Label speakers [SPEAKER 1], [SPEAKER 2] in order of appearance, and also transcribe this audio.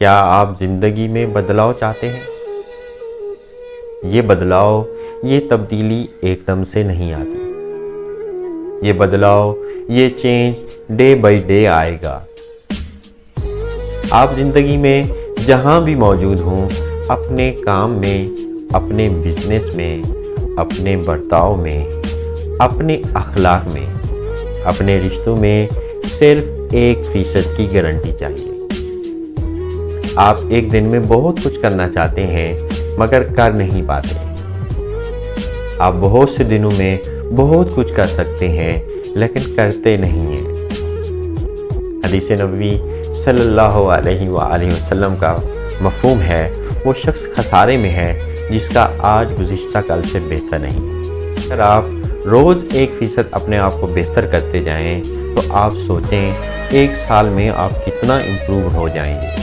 [SPEAKER 1] क्या आप ज़िंदगी में बदलाव चाहते हैं? ये बदलाव, ये तब्दीली एकदम से नहीं आती। ये बदलाव, ये चेंज डे बाय डे आएगा। आप ज़िंदगी में जहाँ भी मौजूद हों, अपने काम में, अपने बिजनेस में, अपने बर्ताव में, अपने अखलाक में, अपने रिश्तों में सिर्फ 1% की गारंटी चाहिए। आप एक दिन में बहुत कुछ करना चाहते हैं मगर कर नहीं पाते। आप बहुत से दिनों में बहुत कुछ कर सकते हैं लेकिन करते नहीं हैं। हदीस नबवी सल्लल्लाहु अलैहि वसल्लम का मफ़हूम है, वो शख्स खसारे में है जिसका आज गुज़िश्ता कल से बेहतर नहीं। अगर आप रोज़ 1% अपने आप को बेहतर करते जाएं तो आप सोचें 1 साल में आप कितना इम्प्रूव हो जाएंगे।